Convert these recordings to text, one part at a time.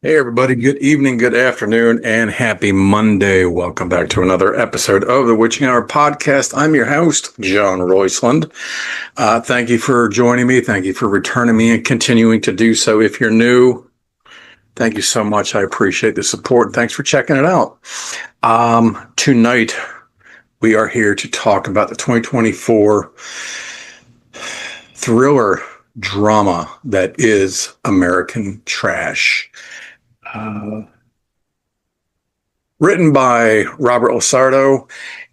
Hey, everybody. Good evening, good afternoon, and happy Monday. Welcome back to another episode of the Witching Hour podcast. I'm your host, John Roysland. Thank you for joining me. Thank you for returning me and continuing to do so. If you're new, thank you so much. I appreciate the support. Thanks for checking it out. Tonight, we are here to talk about the 2024 thriller drama that is American Trash. Written by Robert Lasardo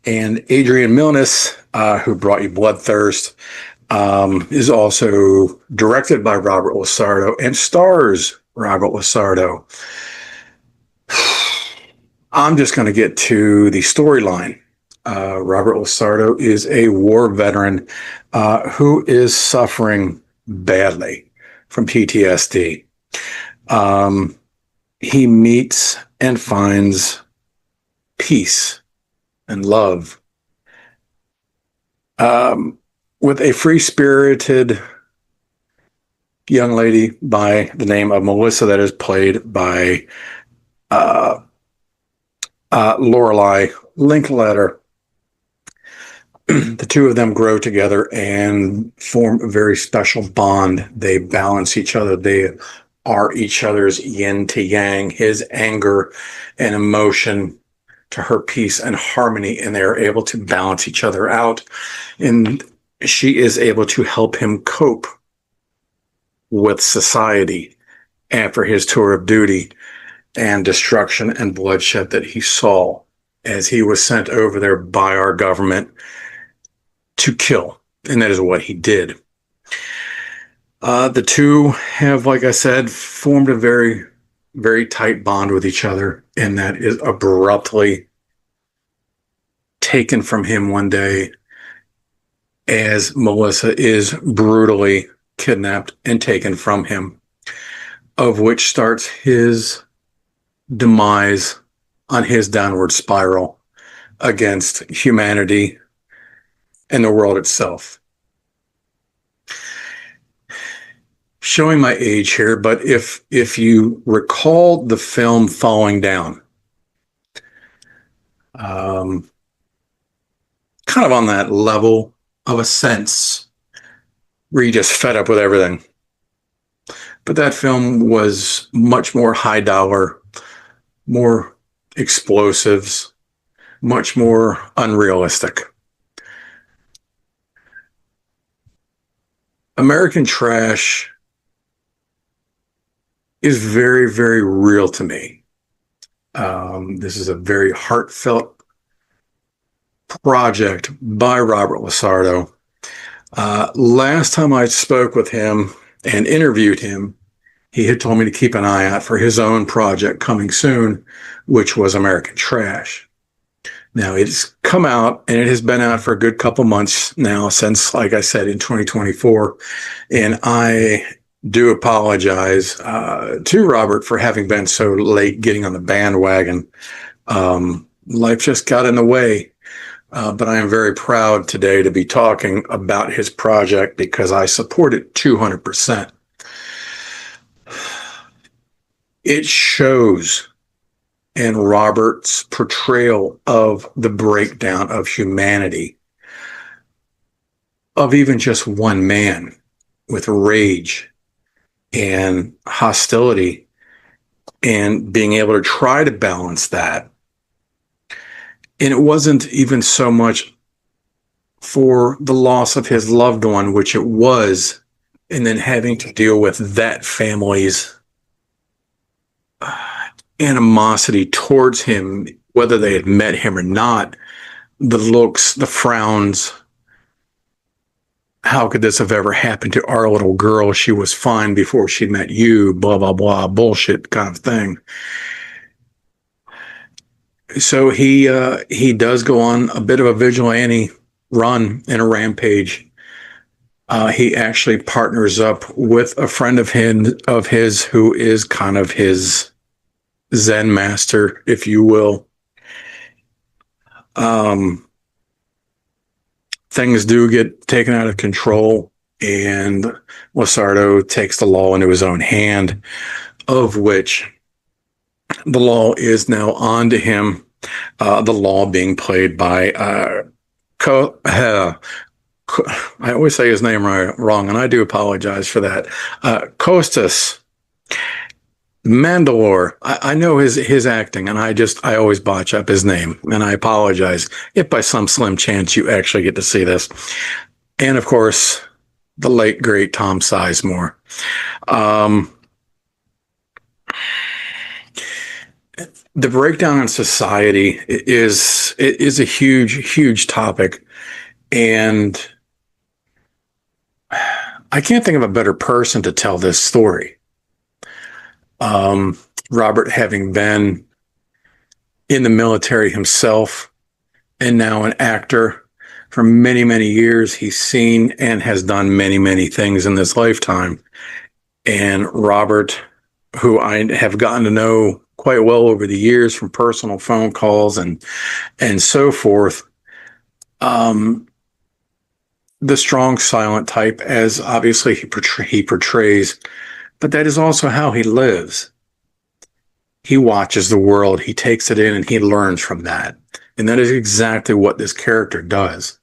and Adrian Milnes, who brought you Bloodthirst, is also directed by Robert Lasardo and stars Robert Lasardo. I'm just going to get to the storyline. Robert Lasardo is a war veteran who is suffering badly from PTSD. He meets and finds peace and love with a free-spirited young lady by the name of Melissa that is played by Lorelei Linkletter. The two of them grow together and form a very special bond. They balance each other. They are each other's yin to yang, his anger and emotion to her peace and harmony, and they are able to balance each other out. And she is able to help him cope with society after his tour of duty and destruction and bloodshed that he saw as he was sent over there by our government to kill. And that is what he did. The two have, like I said, formed a very, very tight bond with each other, and that is abruptly taken from him one day as Melissa is brutally kidnapped and taken from him, of which starts his demise on his downward spiral against humanity and the world itself. Showing my age here, but if you recall the film Falling Down, kind of on that level of a sense where you just fed up with everything. But that film was much more high dollar, more explosives, much more unrealistic. American Trash is very, very real to me. This is a very heartfelt project by Robert Lasardo. Last time I spoke with him and interviewed him, he had told me to keep an eye out for his own project coming soon, which was American Trash. Now, it's come out, and it has been out for a good couple months now since, like I said, in 2024. And I do apologize to Robert for having been so late getting on the bandwagon. Life just got in the way. But I am very proud today to be talking about his project because I support it 200%. It shows in Robert's portrayal of the breakdown of humanity, of even just one man with rage and hostility, and being able to try to balance that. And it wasn't even so much for the loss of his loved one, which it was, and then having to deal with that family's animosity towards him, whether they had met him or not, the looks, the frowns. How could this have ever happened to our little girl? She was fine before she met you, blah, blah, blah, bullshit kind of thing. So he does go on a bit of a vigilante run and a rampage. He actually partners up with a friend of his who is kind of his Zen master, if you will. Things do get taken out of control, and Lasardo takes the law into his own hand, of which The law is now on to him. The law being played by I always say his name wrong, and I do apologize for that. Costas Mandalore. I know his acting, and I always botch up his name, and I apologize if by some slim chance you actually get to see this. And of course, the late great Tom Sizemore. The breakdown in society is a huge topic, and I can't think of a better person to tell this story. Robert, having been in the military himself and now an actor for many years, he's seen and has done many things in this lifetime. And Robert, who I have gotten to know quite well over the years from personal phone calls and so forth, the strong silent type, as obviously he portrays, but that is also how he lives. He watches the world, he takes it in, and he learns from that. And that is exactly what this character does.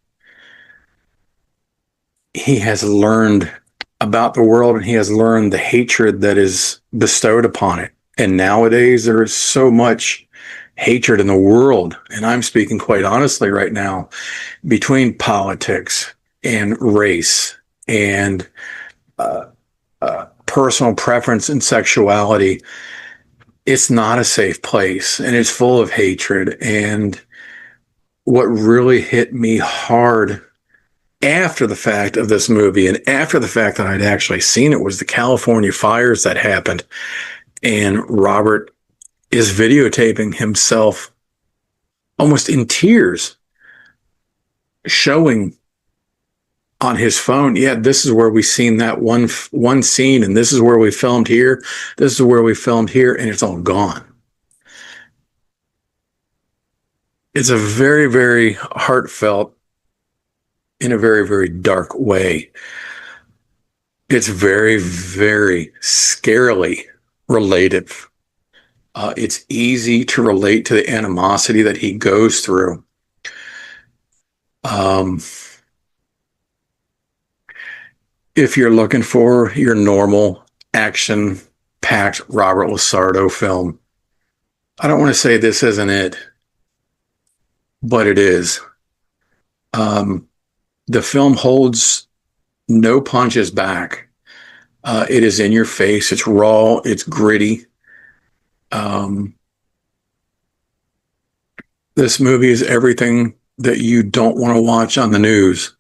He has learned about the world, and he has learned the hatred that is bestowed upon it. And nowadays, there is so much hatred in the world. And I'm speaking quite honestly right now, between politics and race and personal preference and sexuality. It's not a safe place, and it's full of hatred. And what really hit me hard after the fact of this movie, and after the fact that I'd actually seen it, was the California fires that happened. And Robert is videotaping himself almost in tears, showing on his phone, yeah, this is where we seen that one scene, and this is where we filmed here, this is where we filmed here, and it's all gone. It's a very heartfelt, in a very dark way. It's very scarily related. It's easy to relate to the animosity that he goes through. If you're looking for your normal action-packed Robert Lasardo film, I don't want to say this isn't it, but it is. The film holds no punches back. It is in your face. It's raw. It's gritty. This movie is everything that you don't want to watch on the news.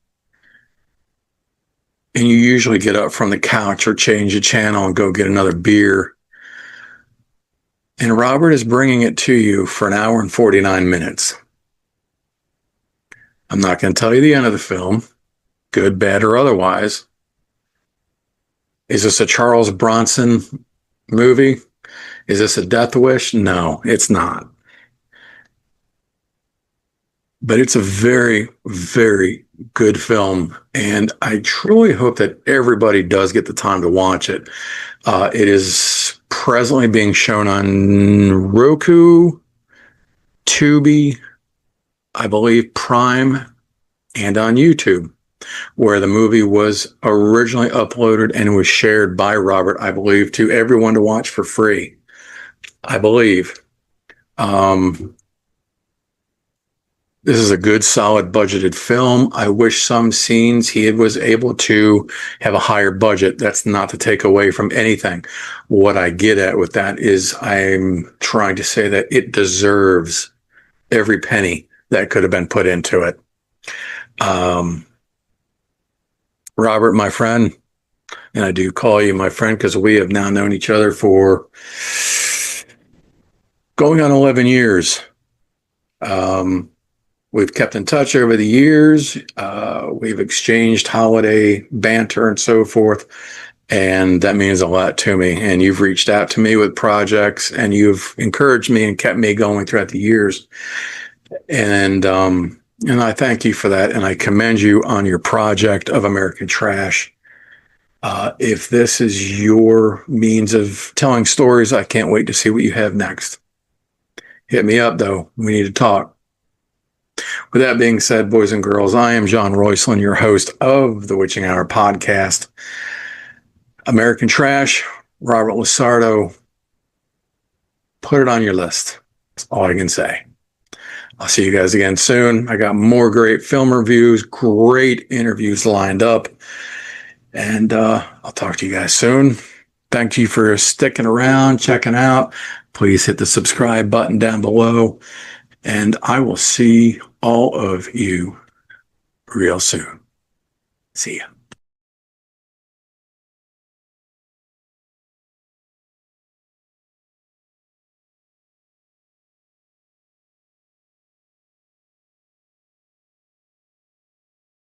And you usually get up from the couch or change the channel and go get another beer. And Robert is bringing it to you for an hour and 49 minutes. I'm not going to tell you the end of the film, good, bad, or otherwise. Is this a Charles Bronson movie? Is this a death wish? No, it's not. But it's a very good film, and I truly hope that everybody does get the time to watch it. It is presently being shown on Roku, Tubi, I believe Prime, and on YouTube, where the movie was originally uploaded and was shared by Robert, I believe, to everyone to watch for free, I believe. This is a good, solid, budgeted film. I wish some scenes he was able to have a higher budget. That's not to take away from anything. What I get at with that is I'm trying to say that it deserves every penny that could have been put into it. Robert, my friend, and I do call you my friend because we have now known each other for going on 11 years. We've kept in touch over the years. We've exchanged holiday banter and so forth. And that means a lot to me. And you've reached out to me with projects, and you've encouraged me and kept me going throughout the years. And I thank you for that. And I commend you on your project of American Trash. If this is your means of telling stories, I can't wait to see what you have next. Hit me up, though. We need to talk. With that being said, boys and girls, I am John Roycelyn, your host of the Witching Hour podcast. American Trash, Robert Lusardo. Put it on your list. That's all I can say. I'll see you guys again soon. I got more great film reviews, great interviews lined up. And I'll talk to you guys soon. Thank you for sticking around, checking out. Please hit the subscribe button down below. And I will see all of you real soon. See ya.